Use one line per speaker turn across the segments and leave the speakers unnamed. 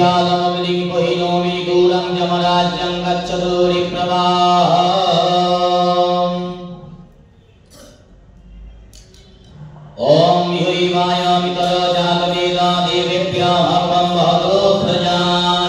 व्यादमग्निं पहिनोमि गौरं यमराज्यं गच्छतु रिप्रवाहम् ॐ ह्यैवायमितर जातवेदा देवेभ्यः हवं वहतो प्रजानान्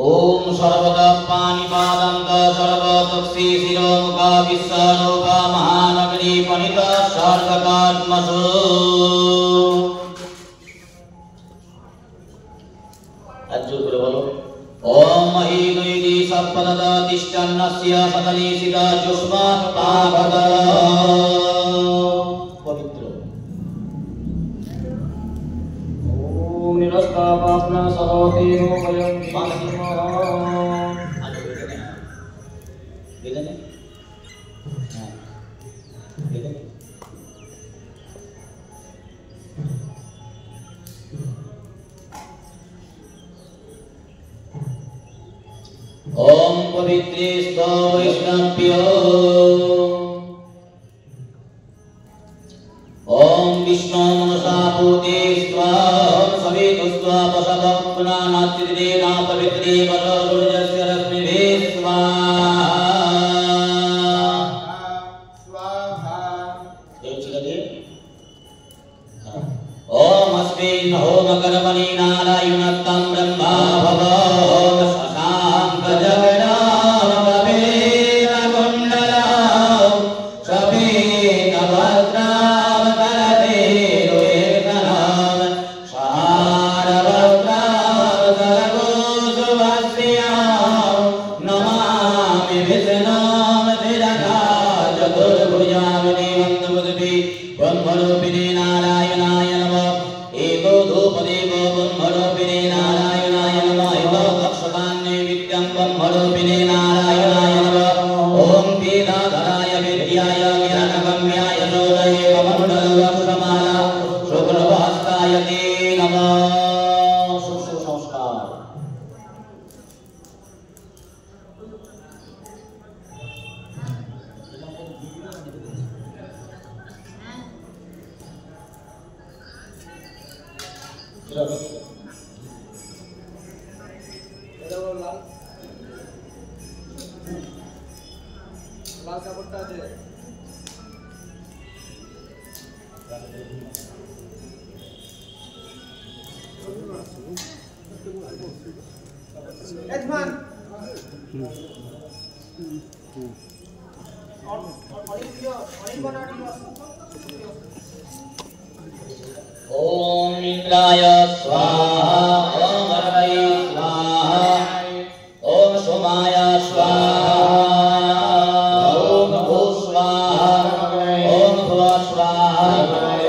ओम सर्वतः पाणिपादं सर्वतः शिरोमुखा विश्वरूपा महानगरी पणित सर्वकात्मसु अज्जु करे बोलो ओम महीद्वैति सप्पदत तिष्ठन्नस्य सतलीसिता जुष्मात् पावद पवित्र ओम निरस्तापाप्न सरोतेनो वयं ओम पवित्रे स्तवैष्णव्यो ओम विष्णु मनसा भूते स्वाम सवेतुस्वा पशवपुनानाचिते ना पवित्रे वरोरुजस्य रश्मिभिः स्वाहा ओम अस्मिन् होमकर्मणि नारायणत्तं ब्रह्मा भव ओम इंद्राय स्वाहा ओम अरवै स्वाहा ओम सोमाय स्वाहा ओम भू स्वाहा ओम भुव स्वाहा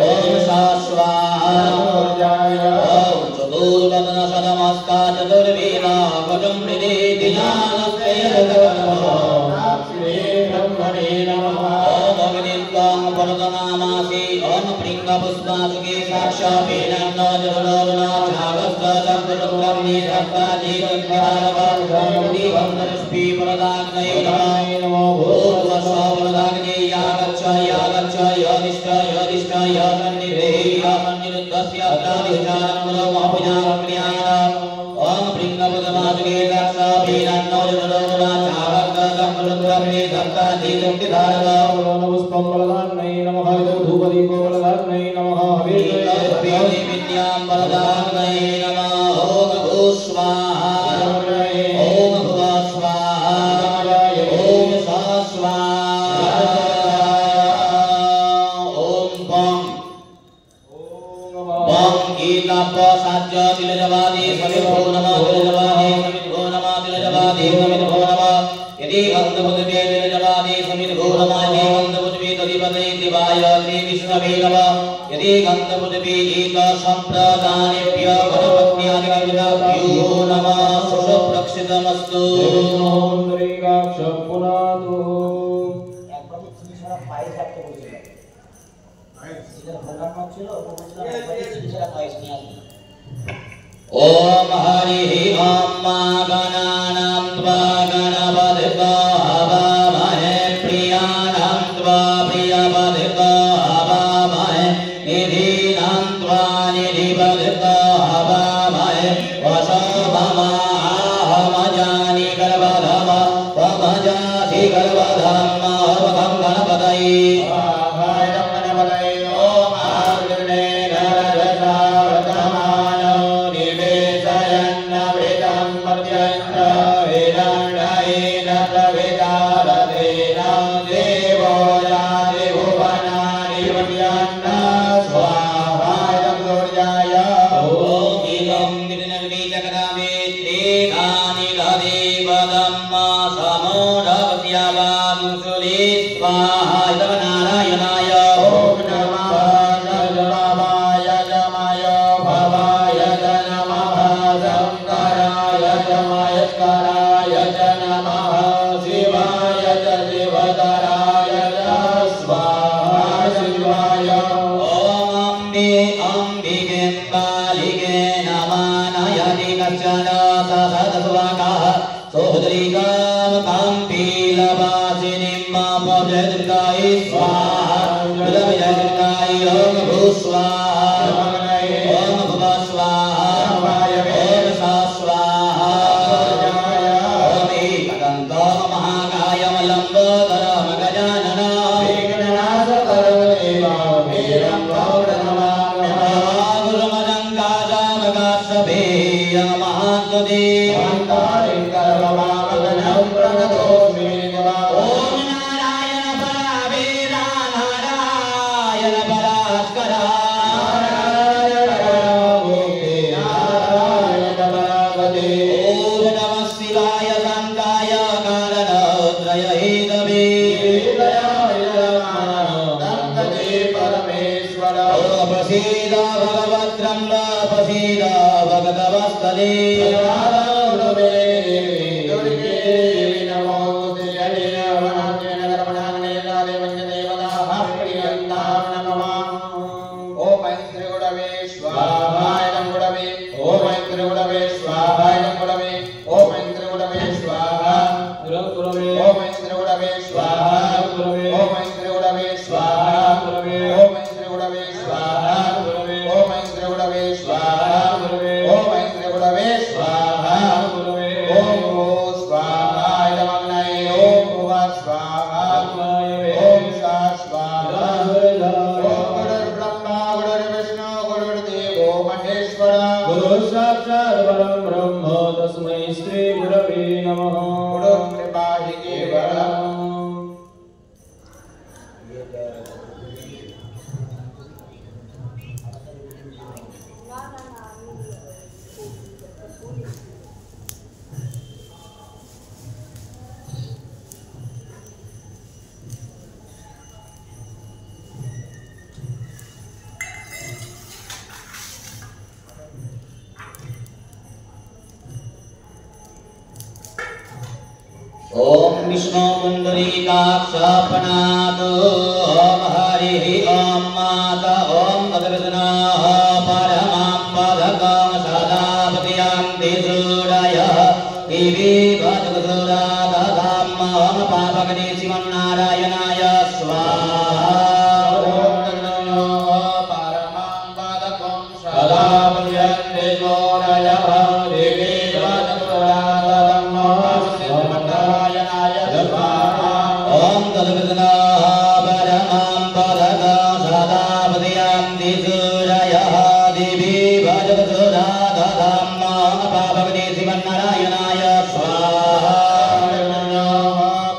ओम सा स्वाहा ओम चतुर्वदन सदमस्ता चतुर्वेदा गजं मृदे ब्रह्मणे नमः ओम अग्नित्वं वरदनामासि ओम पुष्पासुके साक्षापेन नवजरोना झागस्त्रचक्रचक्रम्नि धक्काजीवन्धारवन्धि वन्दनस्पि परदाग्नये नमो भूर्भुवस्वरदाग्ने यागच्छ यदिष्ट यन्निधेहि यन्निरुद्धस्य अग्निविचारं गुरुमपुजामग्न्यान ओम प्रिङ्गपदमासुके साक्षापेन नवजरोना झागस्त्रचक्रचक्रम्नि धक्काजीवन्धारवन्धि पुष्पं परदाग्नये नमः धूपदीपो परदाग्नये नमः विद्यां परदाग्नये नमः ओम भू स्वाहा ओम भुव स्वाहा ओम सा स्वाहा ओम बं गीतापसाज्य तिलजवादे समिद्धो नमः तिलजवादे समिद्धो नमः तिलजवादे समिद्धो नमः यदि अन्धबुद्धे तिलजवादे समिद्धो नमः यदि अन्धबुद्धे तदिपते दिवाय गणपतये नमः यदि गन्धपृथिवीत सम्प्रदानेभ्य गणपत्यादिगणपतिभ्यो नमः सुषुप्लक्षितमस्तु ओम हरिः ओम गणानां त्वा गणपतितो हवामहे प्रियाणां त्वा प्रियपतितो हवामहे निधीनां त्वा निधिपतितो हवामहे वसो ममाहमजानि गर्भधम त्वमजासि गर्भधम अवकं गणपतये ओम विष्णु पुंडरीकाक्षपनातो ओम हरिः ओम माता ओम तद्विष्णुः परमं पदकं सदापतिं दिसूडयः दिवि भजगुरुरा दधाम ओम पापगणे श्रीमन्नारायणाय स्वाहा ओम तन्नो परमं पदकं सदापतिं दिसूडयः दिवि भजगुरुरा ओम तद्विष्णुः परमं पदकं सदापतिं दिसूडयः दिवि भजगुरुरा दधाम ओम पापगणे श्रीमन्नारायणाय स्वाहा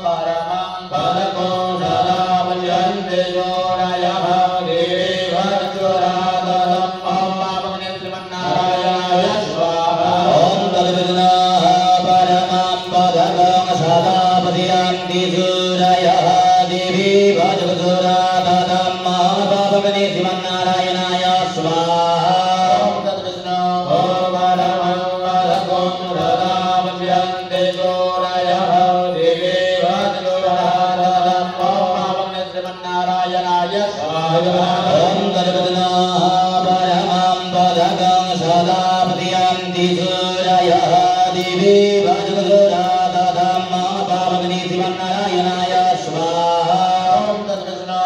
परमं पदकं सदापतिं दिसूडयः दिवि भजगुरुरा दधाम ओम पापगणे श्रीमन्नारायणाय स्वाहा ओम तद्विष्णुः परमं पदकं सदापतिं दिसूडयः दिवि भजगुरुरा दधाम ओम पापगणे श्रीमन्नारायणाय स्वाहा ओम तद्विष्णु ओम परमं वदकुं रदामभ्यन्ते चोरयः देवे वज्रराधनं ओम श्रीमन्नारायणाय स्वाहा ओम तद्विष्णु परमं वदकुं सदापतियन्ति सूरयः देवे वज्रराधनं ओम श्रीमन्नारायणाय स्वाहा ओम तद्विष्णु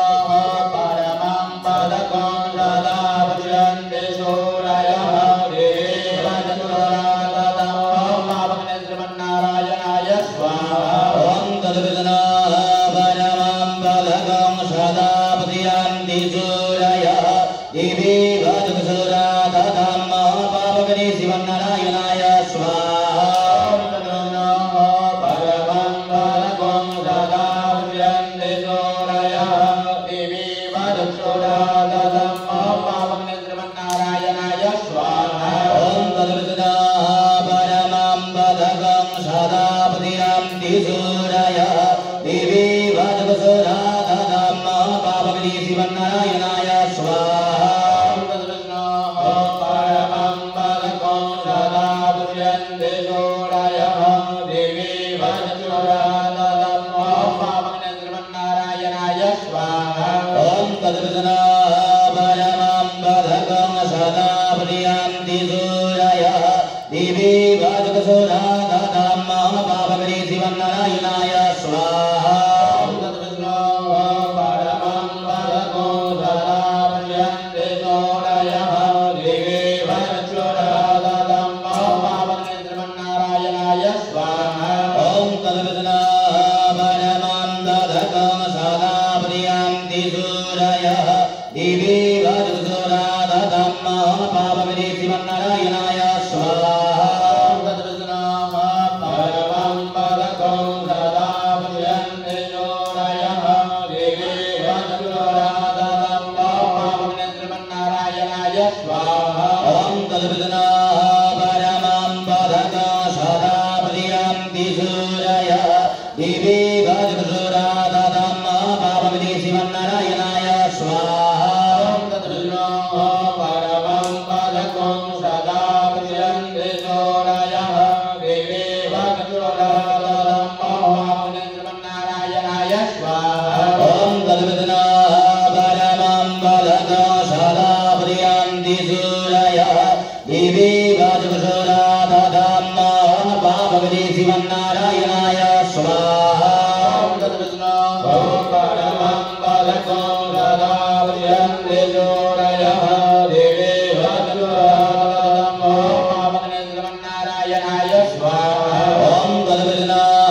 परमं वदकुं सदापतियन्ति सूरयः देवे वज्रराधनं ओम श्रीमन्नारायणाय स्वाहा ओम तद्विष्णु परमं वदकुं सदापतियन्ति सूरयः देवे वज्रराधनं ओम श्रीमन्नारायणाय स्वाहा ओम तद्विष्णु परमं वदकुं सदापतियन्ति सूरयः देवे वज्रराधनं ओम श्रीमन्नारायणाय स्वाहा ओम तद्विष्णु परमं वदकुं सदापतियन्ति सूरयः देवे वज्रराधनं ओम श्रीमन्नारायणाय स्वाहा ओम तद्विष्णु परमं वदकुं सदापतियन्ति सूरयः देवे वज्रराधनं ओम श्रीमन्नारायणाय स्वाहा ओम तद्विष्णु परमं वदकुं सदापतियन्ति सूरयः देवे वज्रराधनं ओम श्रीमन्नारायणाय स्वाहा ओम तद्विष्णु परमं वदकुं सदापतियन्ति सूरयः देवे वज्रराधनं ओम श्रीमन्नारायणाय स्वाहा ओम तद्विष्णु परमं वदकुं सदापतियन्ति सूरयः देवे वज्रराधनं ओम श्रीमन्नारायणाय स्वाहा ओम तद्विष्णु परमं वदकुं सदापतियन्ति सूरयः देवे वज्रराधनं ओम श्रीमन्नारायणाय स्वाहा ओम तद्विष्णु परमं वदकुं सदापतियन्ति सूरयः देवे वज्रराधनं ओम श्रीमन्नारायणाय स्वाहा ओम तद्विष्णु परमं वदकुं सदापतियन्ति सूरयः देवे वज्रराधनं ओम श्रीमन्नारायणाय स्वाहा ओम तद्विष्णु परमं वदकुं सदापतियन्ति सूरयः देवे वज्रराधनं ओम श्रीमन्नारायणाय स्वाहा ओम तद्विष्णु परमं वदकुं सदापतियन्ति सूरयः देवे वज्रराधनं ओम श्रीमन्नारायणाय स्वाहा ओम तद्विष्णु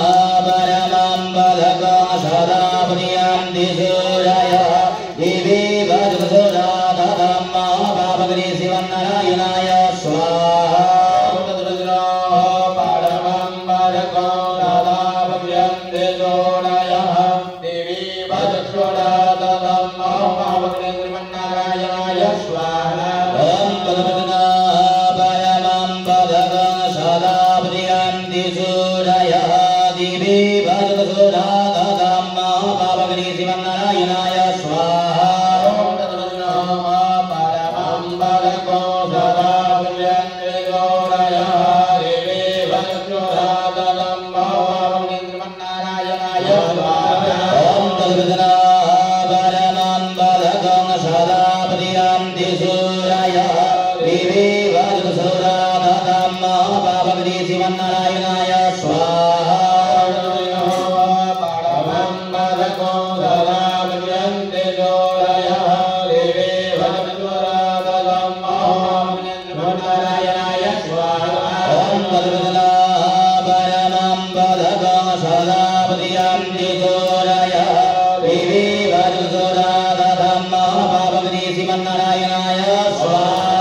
परमं वदकुं सदापतियन्ति सूरयः देवे वज्रराधनं ओम श्रीमन्नारायणाय स्वाहा ओम तद्विष्णु परमं वदकुं सदापतियन्ति सूरयः देवे वज्रराधनं ओम श्रीमन्नारायणाय स्वाहा ओम तद्विष्णु परमं वदकुं सदापतियन्ति सूरयः देवे वज्रराधनं ओम श्रीमन्नारायणाय स्वाहा ओम तद्विष्णु परमं वदकुं सदापतियन्ति सूरयः देवे वज्रराधनं ओम श्रीमन्नारायणाय स्वाहा ओम तद्विष्णु परमं वदकुं सदापतियन्ति सूरयः देवे वज्रराधनं ओम श्रीमन्नारायणाय स्वाहा परमं वदकुं सदापतियन्ति सूरयः देवे वज्रराधनं ओम श्रीमन्नारायणाय स्वाहा ओम तद्विष्णु परमं वदकुं सदापतियन्ति सूरयः देवे वज्रराधनं ओम श्रीमन्नारायणाय स्वाहा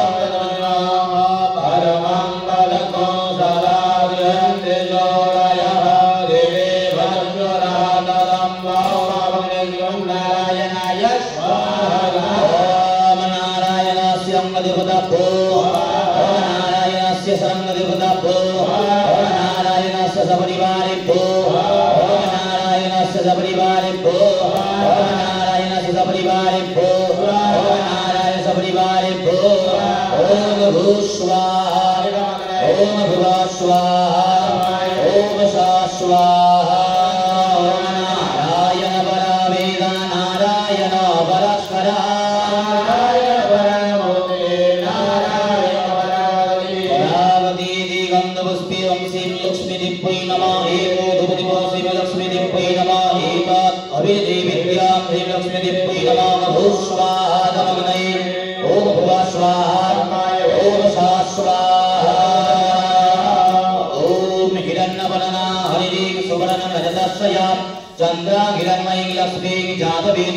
ओम तद्विष्णु परमं वदकुं सदापतियन्ति सूरयः देवे वज्रराधनं ओम श्रीमन्नारायणाय स्वाहा ओम नारायणस्य अंगदेवताभ्यो ओम नारायणस्य शरणदेवताभ्यो ओम नारायणस्य सपरिवारेभ्यो ओम नारायणस्य सपरिवारेभ्यो ओम नारायणस्य सपरिवारेभ्यो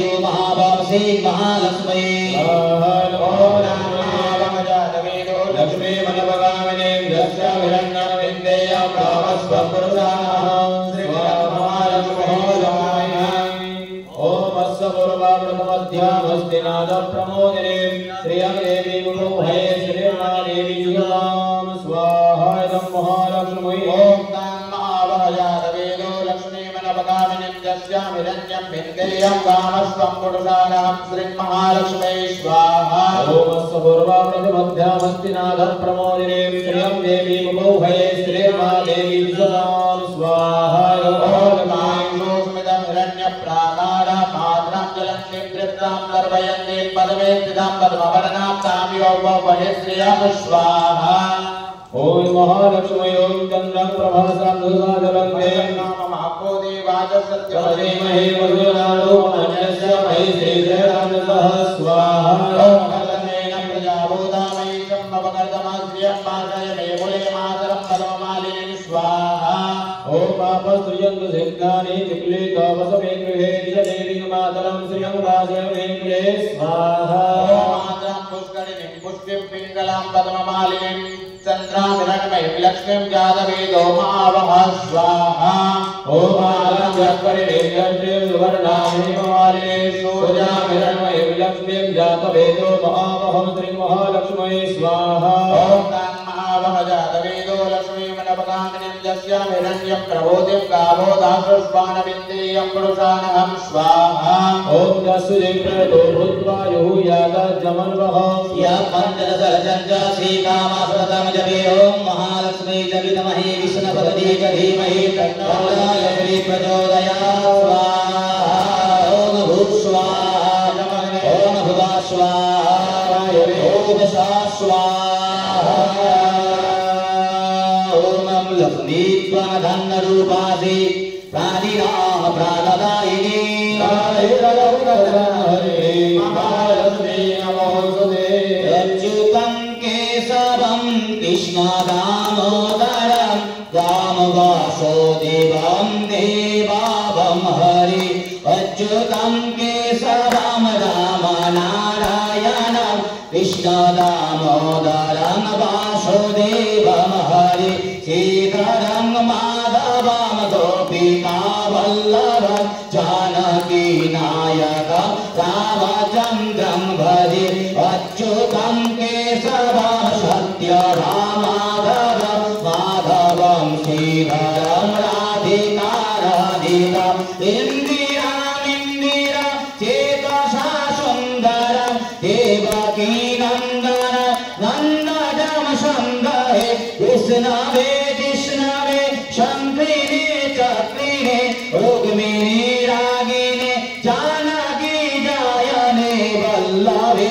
वेदो महावामसे महालक्ष्मी
नमो महावमजातवेदो लक्ष्मी मनोभगामिने दस्याभिरन्नं विन्देयं कामस्वं पुरुषाणां प्रमोदिने श्रियं देवी मुखोभये श्रीमादेवी जुगां स्वाहा महालक्ष्मी ओम महावजातवेदो लक्ष्मी मनोभगामिनीं दस्याभिरन्नं विन्देयं कामस्वं पुरुषाणां श्रीमहालक्ष्मी स्वाहा ओम पूर्वामृतमध्यामस्तिनाथ प्रमोदिने श्रियं देवी मुखोभये श्रीमादेवी जुगां स्वाहा सर्वयन्ते पदवेत्तिदां पद्मवर्णां ताम्योपवहेश्रियं स्वाहा ओम महालक्ष्मी ओम चन्द्रं प्रभासां दुर्गाजलन्ते नाम महाको देवाज सत्यवदेमहे मधुरालो अन्यस्य महे श्रीरामतः स्वाहा ओम भगवतेन प्रजाभूतामयि सम्भवकर्तमाश्रियं पादय मे मूले मातरं पद्ममालिनी स्वाहा ओम आपस्त्रियं सिद्धानि चिक्ले तपसमे गृहे देवी मातरं श्रियं वासय मे गृहे स्वाहा ओम मातरं पुष्करिणीं पुष्पिं पिङ्गलां पद्ममालिनीं चन्द्रामिरणमयीं लक्ष्मीं जातवेदो महावः स्वाहा ओम आलं जगत्परिणेयन्त्रीं सुवर्णामिमालिने सूर्यामिरणमयीं लक्ष्मीं जातवेदो महावहं श्रीमहालक्ष्मी स्वाहा ओम महावः जातवेदो लक्ष्मीं मनोभगामिनीं दस्यामिरण्यं प्रबोधिं गावोदासुष्पाणविन्देयं पुरुषाणहं स्वाहा ओम दस्युदेवतो भूत्वा युहुयादजमन्वः
या पञ्चदशरचञ्च श्रीकामासुरतं जपे ओम महालक्ष्मी जपितमहे विष्णुपदे च धीमहि तन्नो लक्ष्मी प्रचोदयात् स्वाहा ओम भूस्वाहा ओम भुवः स्वाहा ओम सा स्वाहा ओम लक्ष्मी त्वधन्यरूपासि प्राणिनां प्राणदायिनी
महालक्ष्मी नमोस्तुते
अच्युतं केशवं कृष्णदामोदरं वासुदेवं देवावं हरि अच्युतं केशवं रामनारायणं कृष्णदामोदरं वासुदेवं हरि श्रीधरं माधवं गोपिकावल्लभं जानकीनायकं रामचन्द्रं भजे अच्युतं केशवं सत्यभामाधवं माधवं श्रीधरं राधिकाराधितं इन्दिरामिन्दिरा चेतसा सुन्दरं देवकीनन्दन नन्दनं सन्दहे कृष्णवे कृष्णवे शङ्किने चक्रिणे रुक्मिणी रागिणे जानकी जायने वल्लभे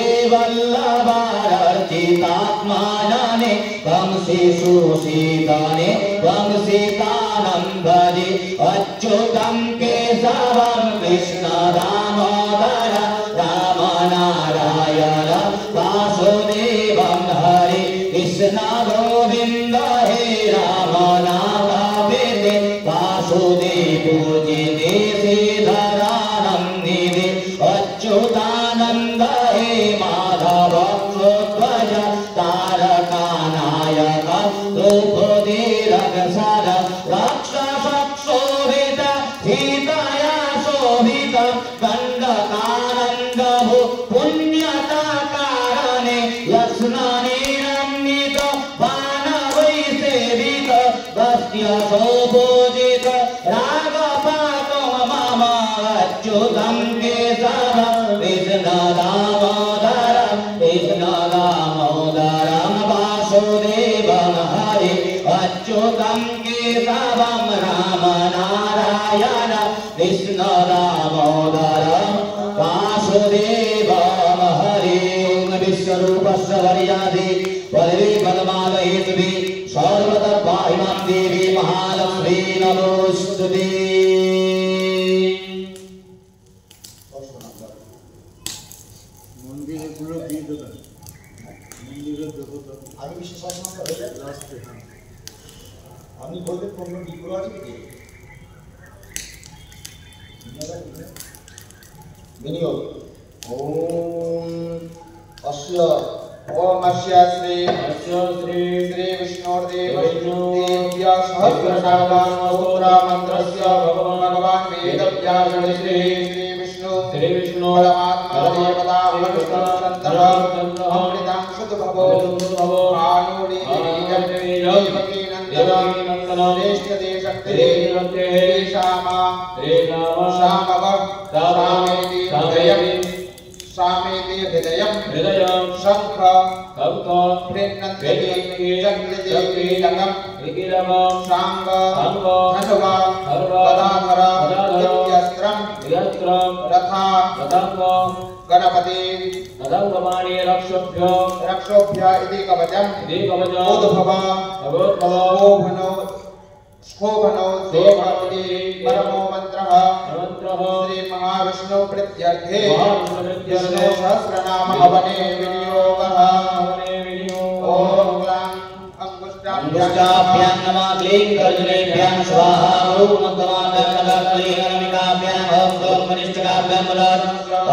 वल्लभार्चितात्मानने वंशीसुशीतने वंशितानं भजे अच्युतं केशवं कृष्णदामोदर रामनारायण वासुदेवं हरि कृष्ण गोविन्द हे राम नाम वेदे वासुदेव पूजिते श्रीधरानन्दिते अच्युतानन्द हे माधव ध्वज तारकानायक द्रौपदीरक्षर रक्षसक्षोभित सीतया शोभित दण्डकारन्दभु पुण्यताकारणे लक्ष्मणेरन्वित बाणवैसेवित भक्त्यशोभोजित रागपातं मम अच्युतं केशवं कृष्णदामोदरं वासुदेवं हरि अच्युतं केशवं रामनारायण कृष्णदामोदरं वासुदेवं हरि विश्वरूपस्य वर्यादि पदवी पदमालयेतुभिः सर्वतः पाहिमां देवी महालक्ष्मी नमोस्तुते।
মন্দিরগুলো দিয়ে দেবেন, মন্দিরের দেবতা
আমি বিশেষ লাস্টে আমি বলতে কোনো বিগ্রহ আছে কি विनियोग ओम अस्य श्री श्री विष्णुदेवस्य सहस्रनामस्तोत्र मंत्रस्य भगवान वेदव्यास श्री विष्णु परमात्मा देवता अमृतंत्र अमृतांशुत भवो आनुरी देवकी नंदन श्रेष्ठ देशक्ति श्यामा श्यामव सामेति हृदयं शंख प्रेन्नन्ति चक्रदेवीलकं शांग धनुवा गदाधर इत्यस्त्रं रथा गणपति रक्षोभ्य इति कवचम् उद्भव शोभनो देवपति परमो मंत्रः श्री महाविष्णु प्रीत्यर्थे विष्णु सहस्रनाम हवने विनियोगः ओम क्लां
अंगुष्टाभ्यां नमः क्लीं गर्जनेभ्यां स्वाहा ओम नमः क्लीं ओम कनिष्ठकाभ्यां बलात्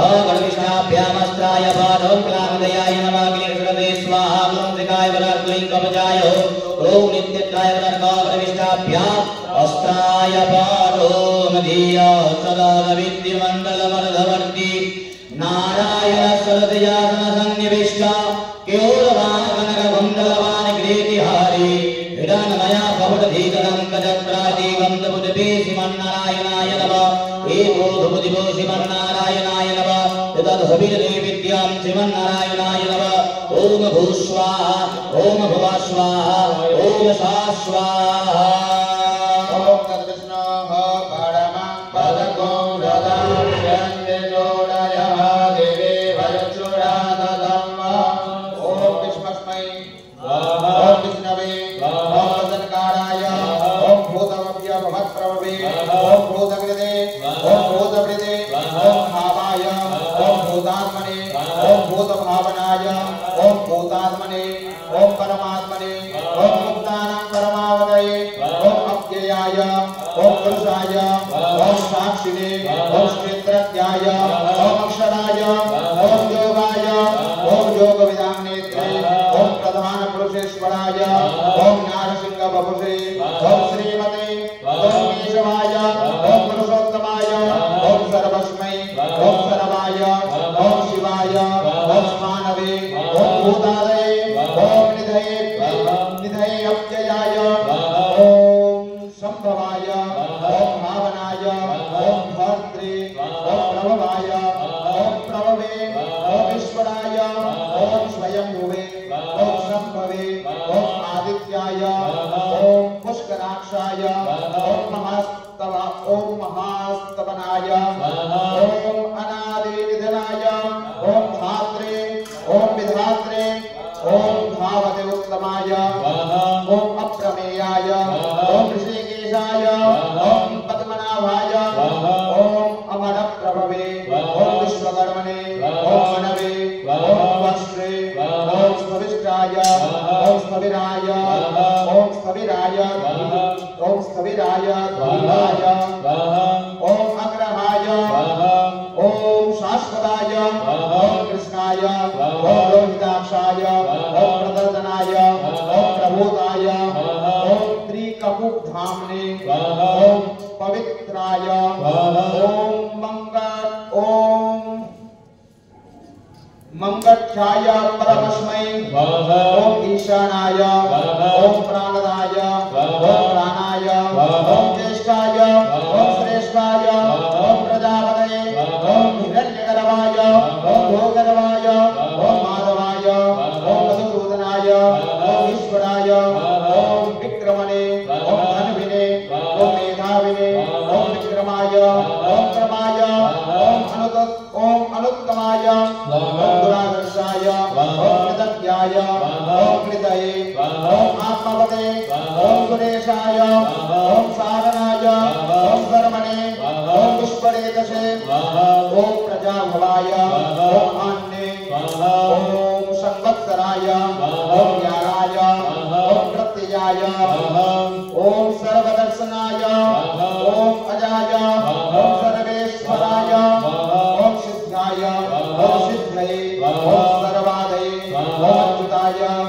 ओम गणविष्ठाभ्यां अस्त्राय पादं क्लां दयाय नमः क्लीं सर्वे स्वाहा ओम त्रिकाय बलात् क्लीं कवचाय ओम नित्यत्राय बलात् गणविष्ठाभ्यां अस्त्राय पादो नदीया सदा विद्यमण्डलमर्धवर्ती नारायण सरदयासन सन्निविष्ट केवलवान कनककुण्डलवान किरीटिहारी हिरण्मया भवदधीकरं कजत्रादि गन्धपुजपे श्रीमन्नारायणाय नमः एको धुपदिवो श्रीमन्नारायणाय नमः तदधभिर्देविद्यां श्रीमन्नारायणाय नमः ओम भूस्वाहा ओम भुवस्वाहा ओम शाश्वाहा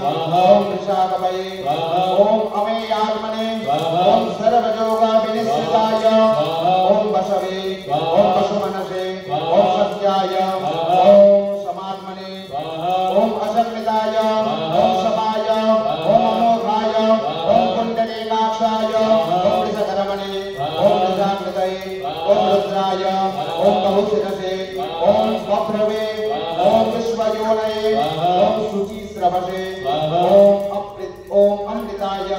ओम वृषाकवये ओम अमेयात्मने ओम सर्वयोगाभिनिश्चिताय ओम वशवे ओम पशुमनसे ओम सत्याय ओम समात्मने ओम अशक्रिताय ओम शमाय ओम अमोघाय ओम कुंडलीकाक्षाय ओम वृषकर्मणे ओम वृषाकृतये ओम रुद्राय ओम बहुशिरसे ओम स्वप्रवे ओम विश्वयोनये ओम शुचिस्रवसे ओम अमृताय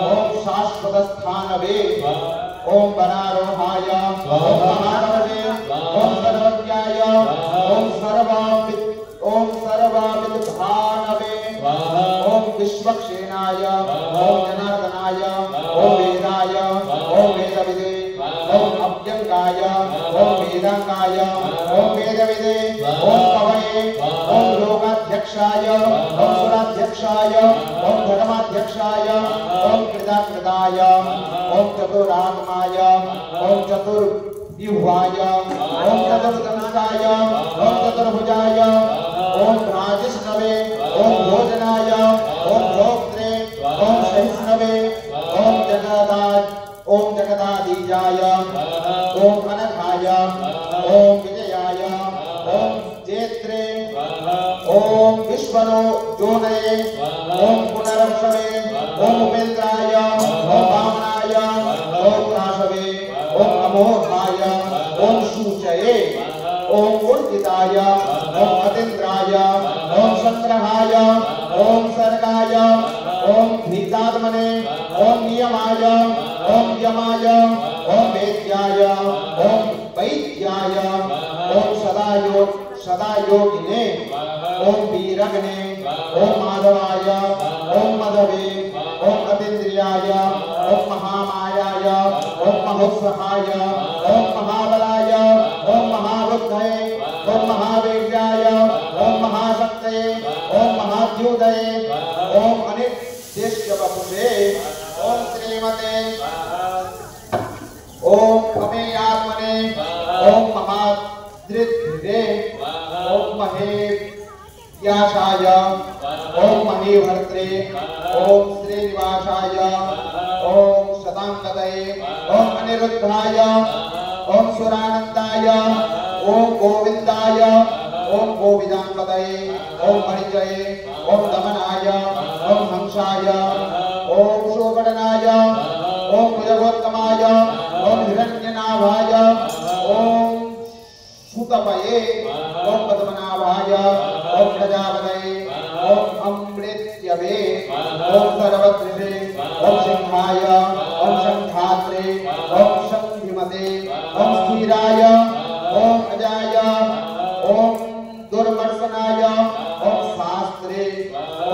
ओम शाश्वतस्थानवे ओम वरारोहाय ओम महानवे ओम सर्वज्ञाय ओम सर्वविद्भानवे ओम विश्वक्षेणाय ओम जनार्दनाय ओम वेदाय ओम वेदविदे ओम अभ्यंगाय ओम वेदांगाय ओम वेदविदे ओम कवये ओम लोकाध्यक्षाय ओम सुराध्यक्षाय ओम धर्माध्यक्षाय ओम कृताकृताय ओम चतुरात्माय ओम चतुर्व्यूहाय ओम चतुर्दंशाय ओम चतुर्भुजाय ओम राजस्नवे ओम भोजनाय ओम भोक्त्रे ओम सहिष्णवे ओम जगदाधीजाय ओम अनघाय ओम विजयाय ओम जेत्रे ओम विश्वनो जोनये ओम पुनरक्षवे ओम उपेन्द्राय ओम वामनाय ओम राशवे ओम अमोघाय ओम सूचये ओम उर्जिताय ओम अतीन्द्राय ओम संग्रहाय ओम सर्गाय ओम भीतात्मने ओम नियमाय ओम यमाय ओम वेद्याय ओम वैद्याय ओम सदायोगिने ओम वीरगणे ओम माधवाय ओम मधवे ओम अतीन्द्रियाय ओम महामायाय ओम महोत्सहाय ओम महाबलाय ओम महाबुद्धये ओम महावीर्याय ओम महाशक्तये ओम महाद्युदये ओम अनिर्देश्यवपुषे ओम श्रीमते ओम अमेयात्मने ओम महाद्रिध्रे ओम महेव्यासाय ओम महीभर्त्रे ओम श्रीनिवासाय ओम शतांगतये ओम अनिरुद्धाय ओम सुरानंदाय ओम गोविंदाय ओम गोविदांगतये ओम मणिजये ओम दमनाय ओम हंसाय ओम शोभनाय ओम भुजगोत्तमाय ओम हिरण्यनाभाय ओम सुतपये ओम पद्मनाभाय ओम प्रजापतये ओम अमृत्यवे ओम सर्वत्रिषे ओम सिंहाय ओम शंखात्रे ओम शंधिमते ओम स्थिराय ओम अजाय ओम दुर्मर्शनाय ओम शास्त्रे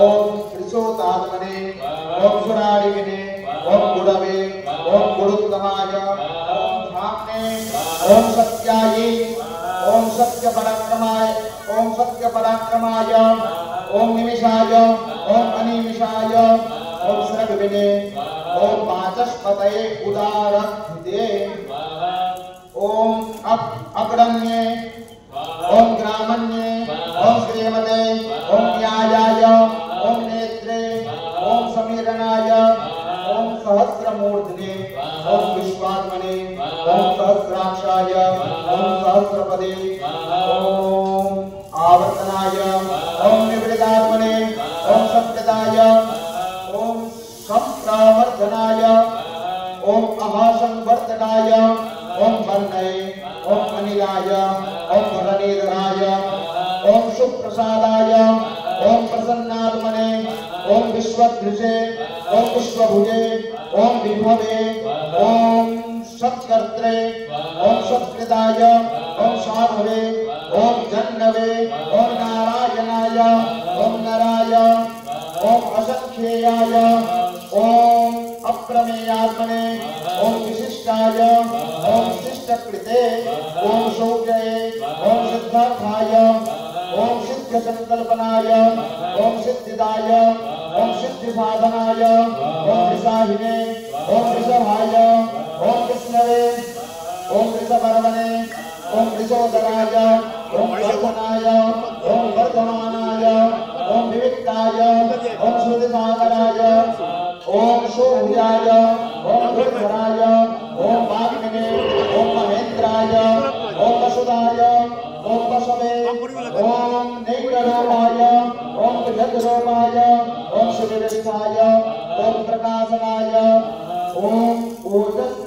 ओम त्रिशोतात्मने ओम सुरारिणे ओम गुणवे ओम गुणोत्तमाय ओम धाम्ने ओम सत्याये ओम सत्यपराक्रमाय ओम निमिषाय ओम अनिमिषाय ओम सर्वविने ओम वाचस्पतये उदारस्थिते ओम अग्रण्ये ओम ग्रामण्ये ओम श्रीमते ओम न्यायाय ओम नेत्रे ओम समीरणाय ओम सहस्रमूर्धने ओम विश्वात्मने ओम सहस्राक्षाय ओम सहस्रपदे ओम आवर्तनाय ओम निवृत्तात्मने ओम सत्यताय ओम संप्रवर्धनाय ओम अहासंवर्धनाय ओम वर्णये ओम अनिलाय ओम रणीधराय ओम सुप्रसादाय ओम प्रसन्नात्मने ओम विश्वदृशे ओम विश्वभुजे ओम विभवे ओम सत्कर्त्रे ओम सत्कृताय ओम साधवे ओम जन्नवे ओम नारायणाय ओम नराय ओम असंख्येयाय ओम अप्रमेयात्मने ओम विशिष्टाय ओम शिष्टकृते ओम शौचये ओम सिद्धार्थाय ओम सिद्ध संकल्पनाय ओम सिद्धिदाय ओम सिद्धि साधनाय ओम ऋषाहिने ओम ऋषभाय ओम विष्णवे ओम ऋषपर्वणे ओम ऋषोदराय ओम वर्धनाय ओम वर्धमानाय ओम विविक्ताय ओम धुर्धराय ओम वाग्मिने ओम महेंद्राय ओम वसुदाय ओम वसवे ओम नैकरूपाय ओम बृहद्रूपाय ओम सुविष्ठाय ओम प्रकाशनाय ओम ओजस